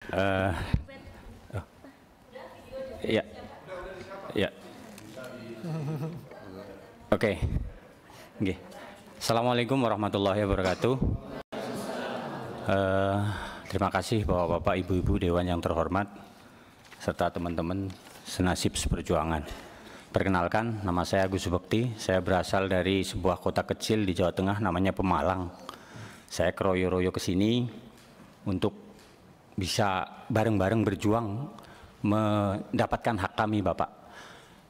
Eh, oh, ya, ya. Oke. Nggih. Assalamualaikum warahmatullahi wabarakatuh. Terima kasih Bapak-bapak, Ibu-ibu Dewan yang terhormat, serta teman-teman senasib seperjuangan. Perkenalkan, nama saya Agus Bekti. Saya berasal dari sebuah kota kecil di Jawa Tengah namanya Pemalang. Saya keroyo-royo ke sini untuk bisa bareng-bareng berjuang mendapatkan hak kami, Bapak.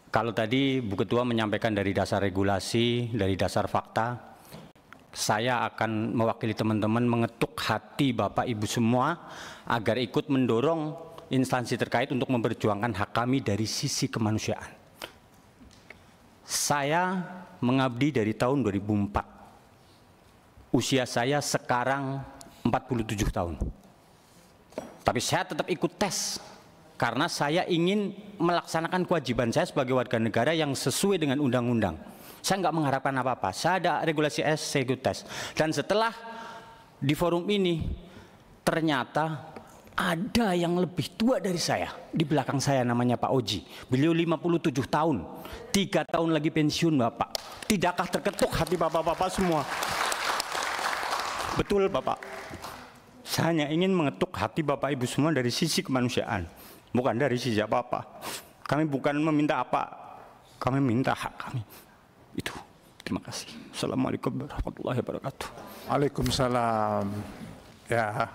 Kalau tadi Bu Ketua menyampaikan dari dasar regulasi, dari dasar fakta, saya akan mewakili teman-teman mengetuk hati Bapak Ibu semua agar ikut mendorong instansi terkait untuk memperjuangkan hak kami dari sisi kemanusiaan. Saya mengabdi dari tahun 2004. Usia saya sekarang 47 tahun. Tapi saya tetap ikut tes karena saya ingin melaksanakan kewajiban saya sebagai warga negara yang sesuai dengan undang-undang. Saya nggak mengharapkan apa-apa. Saya ada regulasi S, saya ikut tes. Dan setelah di forum ini, ternyata ada yang lebih tua dari saya. Di belakang saya namanya Pak Oji. Beliau 57 tahun. 3 tahun lagi pensiun, Bapak. Tidakkah terketuk hati Bapak-bapak semua? Betul, Bapak. Saya hanya ingin mengetuk hati Bapak Ibu semua dari sisi kemanusiaan, bukan dari sisi apa-apa. Kami bukan meminta apa, kami minta hak kami. Itu. Terima kasih. Assalamualaikum warahmatullahi wabarakatuh. Waalaikumsalam. Ya,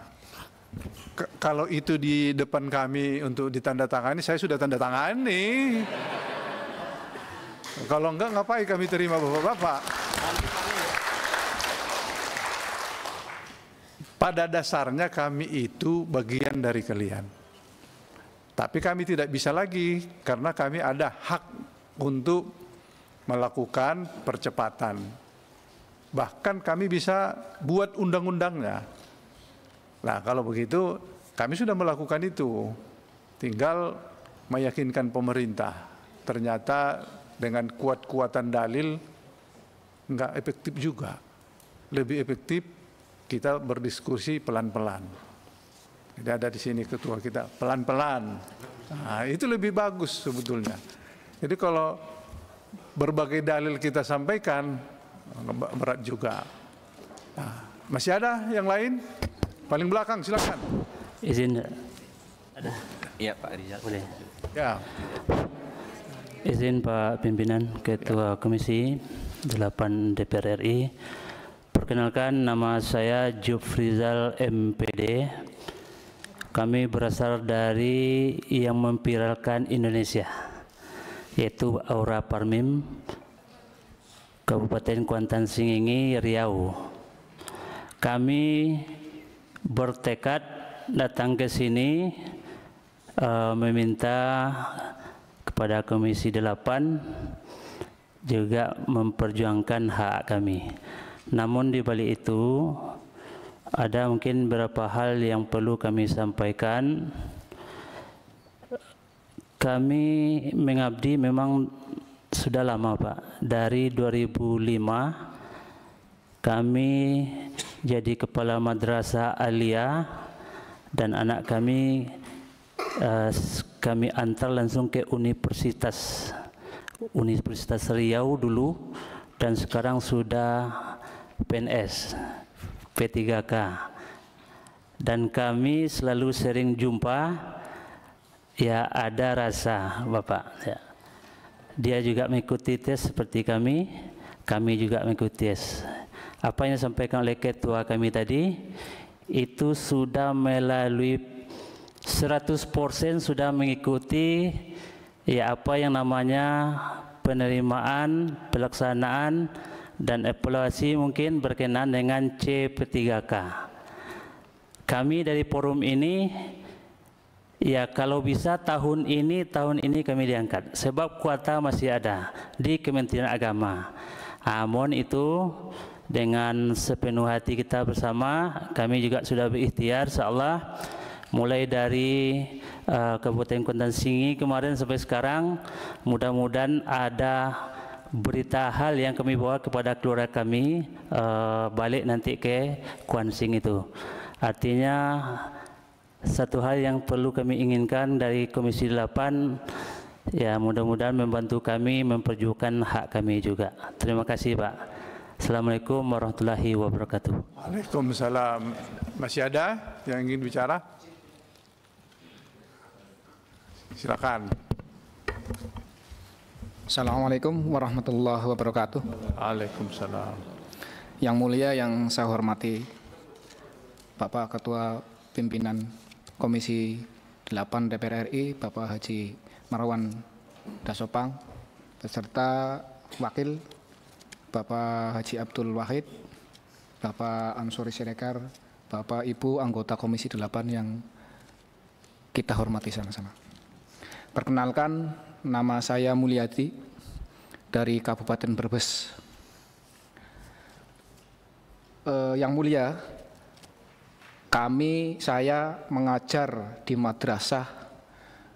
kalau itu di depan kami untuk ditandatangani, saya sudah tanda tangani. Kalau enggak, ngapain kami terima Bapak-bapak? Pada dasarnya kami itu bagian dari kalian. Tapi kami tidak bisa lagi karena kami ada hak untuk melakukan percepatan. Bahkan kami bisa buat undang-undangnya. Nah, kalau begitu kami sudah melakukan itu. Tinggal meyakinkan pemerintah. Ternyata dengan kuat-kuatan dalil enggak efektif juga. Lebih efektif kita berdiskusi pelan-pelan. Jadi ada di sini ketua kita, pelan-pelan. Nah, itu lebih bagus sebetulnya. Jadi kalau berbagai dalil kita sampaikan, berat juga. Nah, masih ada yang lain? Paling belakang, silakan. Izin. Ada. Iya, Pak Rizal. Boleh. Ya. Izin Pak Pimpinan Ketua Komisi 8 DPR RI. Perkenalkan, nama saya Jufrizal MPD. Kami berasal dari yang memviralkan Indonesia, yaitu Aura Parmim, Kabupaten Kuantan Singingi, Riau. Kami bertekad datang ke sini meminta kepada Komisi 8 juga memperjuangkan hak kami. Namun di balik itu ada mungkin beberapa hal yang perlu kami sampaikan. Kami mengabdi memang sudah lama, Pak. Dari 2005 kami jadi kepala madrasah aliyah dan anak kami kami antar langsung ke Universitas Riau dulu, dan sekarang sudah PNS P3K, dan kami selalu sering jumpa. Ya, ada rasa Bapak ya. Dia juga mengikuti tes seperti kami juga mengikuti tes. Apa yang disampaikan oleh ketua kami tadi itu sudah melalui 100% sudah mengikuti ya apa yang namanya penerimaan, pelaksanaan dan evaluasi mungkin berkenaan dengan CP3K. Kami dari forum ini ya kalau bisa tahun ini kami diangkat sebab kuota masih ada di Kementerian Agama. Mohon itu dengan sepenuh hati kita bersama, kami juga sudah berikhtiar insyaallah mulai dari Kabupaten Kuantan Singingi kemarin sampai sekarang, mudah-mudahan ada berita hal yang kami bawa kepada keluarga kami balik nanti ke Kuansing itu. Artinya satu hal yang perlu kami inginkan dari Komisi 8, ya mudah-mudahan membantu kami memperjuangkan hak kami juga. Terima kasih Pak. Assalamualaikum warahmatullahi wabarakatuh. Waalaikumsalam. Masih ada yang ingin bicara? Silakan. Assalamualaikum warahmatullahi wabarakatuh. Waalaikumsalam. Yang mulia, yang saya hormati Bapak Ketua Pimpinan Komisi 8 DPR RI, Bapak Haji Marwan Dasopang, beserta Wakil Bapak Haji Abdul Wahid, Bapak Ansori Siregar, Bapak Ibu anggota Komisi 8 yang kita hormati sama-sama. Perkenalkan, nama saya Mulyadi dari Kabupaten Brebes. Yang mulia, saya mengajar di madrasah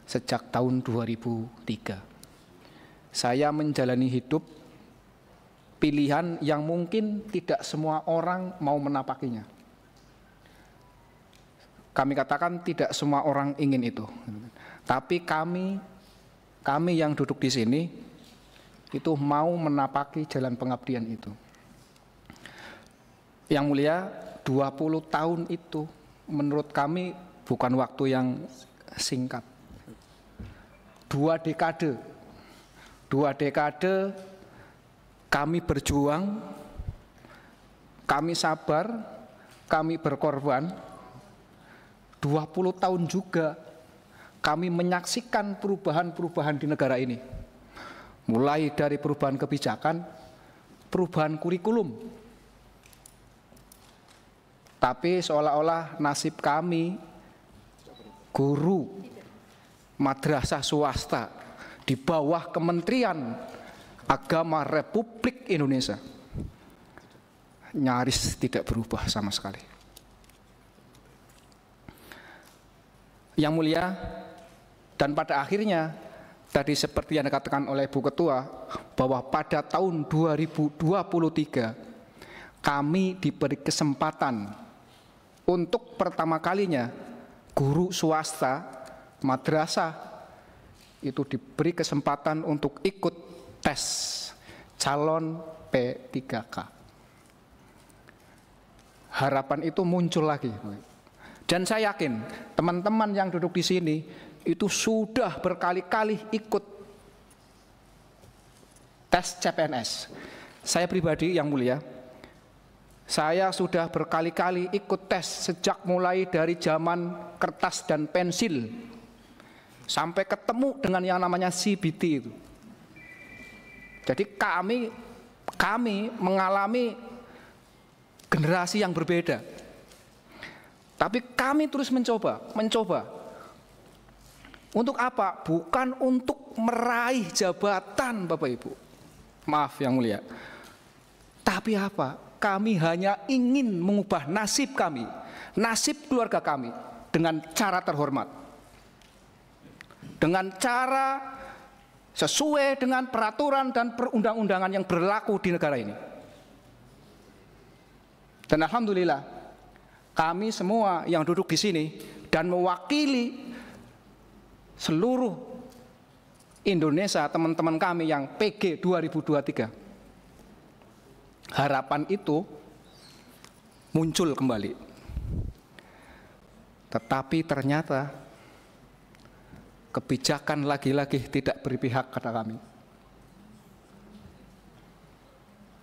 sejak tahun 2003. Saya menjalani hidup pilihan yang mungkin tidak semua orang mau menapakinya. Kami katakan tidak semua orang ingin itu. Tapi kami yang duduk di sini itu mau menapaki jalan pengabdian itu. Yang mulia, 20 tahun itu menurut kami bukan waktu yang singkat. 2 dekade kami berjuang, kami sabar, kami berkorban. 20 tahun juga kami menyaksikan perubahan-perubahan di negara ini. Mulai dari perubahan kebijakan, perubahan kurikulum. Tapi seolah-olah nasib kami, guru madrasah swasta di bawah Kementerian Agama Republik Indonesia, nyaris tidak berubah sama sekali. Yang mulia, dan pada akhirnya tadi seperti yang dikatakan oleh Bu Ketua, bahwa pada tahun 2023 kami diberi kesempatan untuk pertama kalinya guru swasta madrasah itu diberi kesempatan untuk ikut tes calon P3K. Harapan itu muncul lagi. Dan saya yakin teman-teman yang duduk di sini itu sudah berkali-kali ikut tes CPNS. Saya pribadi yang mulia, saya sudah berkali-kali ikut tes sejak mulai dari zaman kertas dan pensil sampai ketemu dengan yang namanya CBT itu. Jadi kami mengalami generasi yang berbeda. Tapi kami terus mencoba. Untuk apa? Bukan untuk meraih jabatan, Bapak Ibu. Maaf yang mulia. Tapi apa? Kami hanya ingin mengubah nasib kami, nasib keluarga kami dengan cara terhormat. Dengan cara sesuai dengan peraturan dan perundang-undangan yang berlaku di negara ini. Dan alhamdulillah, kami semua yang duduk di sini dan mewakili seluruh Indonesia, teman-teman kami yang PG 2023, harapan itu muncul kembali. Tetapi ternyata kebijakan lagi-lagi tidak berpihak kata kami.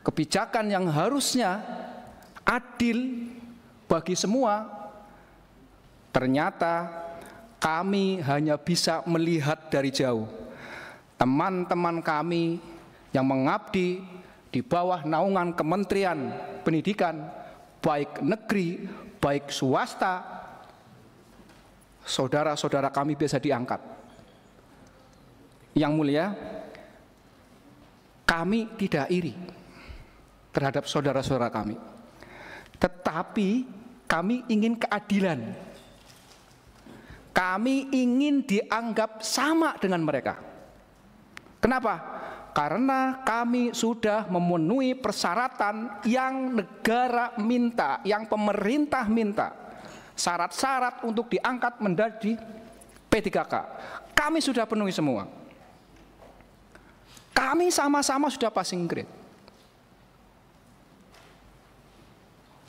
Kebijakan yang harusnya adil bagi semua, ternyata kami hanya bisa melihat dari jauh. Teman-teman kami yang mengabdi di bawah naungan Kementerian Pendidikan, baik negeri, baik swasta, saudara-saudara kami biasa diangkat. Yang mulia, kami tidak iri terhadap saudara-saudara kami. Tetapi kami ingin keadilan. Kami ingin dianggap sama dengan mereka. Kenapa? Karena kami sudah memenuhi persyaratan yang negara minta, yang pemerintah minta. syarat-syarat untuk diangkat menjadi P3K. Kami sudah penuhi semua. Kami sama-sama sudah passing grade.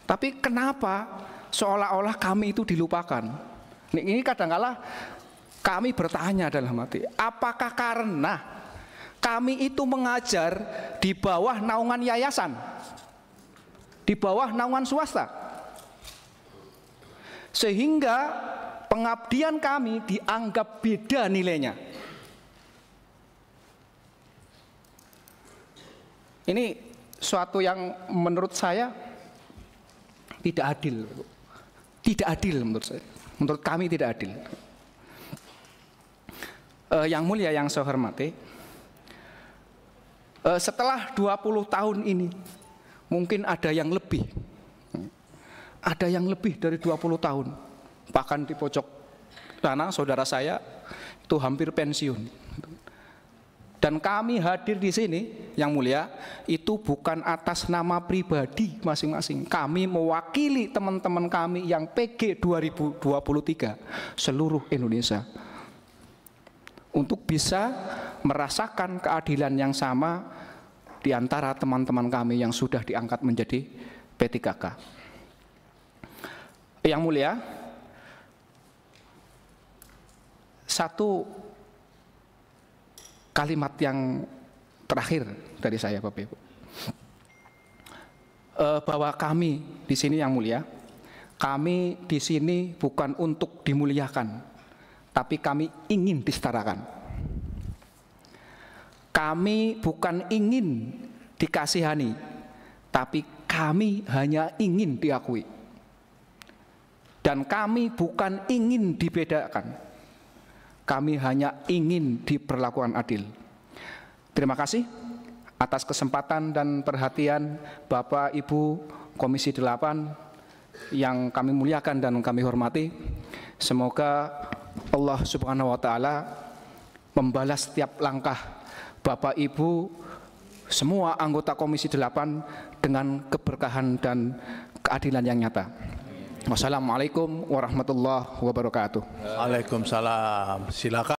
Tapi kenapa seolah-olah kami itu dilupakan? Ini kadang-kala kami bertanya dalam hati, apakah karena kami itu mengajar di bawah naungan yayasan, di bawah naungan swasta, sehingga pengabdian kami dianggap beda nilainya. Ini suatu yang menurut saya tidak adil. Tidak adil menurut saya. Menurut kami tidak adil. Yang mulia, yang saya hormati, setelah 20 tahun ini mungkin ada yang lebih. Ada yang lebih dari 20 tahun. Bahkan di pojok sana saudara saya itu hampir pensiun. Dan kami hadir di sini, yang mulia, itu bukan atas nama pribadi masing-masing. Kami mewakili teman-teman kami yang PG 2023 seluruh Indonesia, untuk bisa merasakan keadilan yang sama di antara teman-teman kami yang sudah diangkat menjadi P3K. Yang mulia, satu kalimat yang terakhir dari saya, Bapak Ibu, bahwa kami di sini, yang mulia, kami di sini bukan untuk dimuliakan, tapi kami ingin disetarakan. Kami bukan ingin dikasihani, tapi kami hanya ingin diakui. Dan kami bukan ingin dibedakan, kami hanya ingin diperlakukan adil. Terima kasih atas kesempatan dan perhatian Bapak Ibu Komisi 8 yang kami muliakan dan kami hormati. Semoga Allah Subhanahu wa Ta'ala membalas setiap langkah Bapak Ibu semua anggota Komisi 8 dengan keberkahan dan keadilan yang nyata. Wassalamualaikum warahmatullahi wabarakatuh. Waalaikumsalam. Silakan.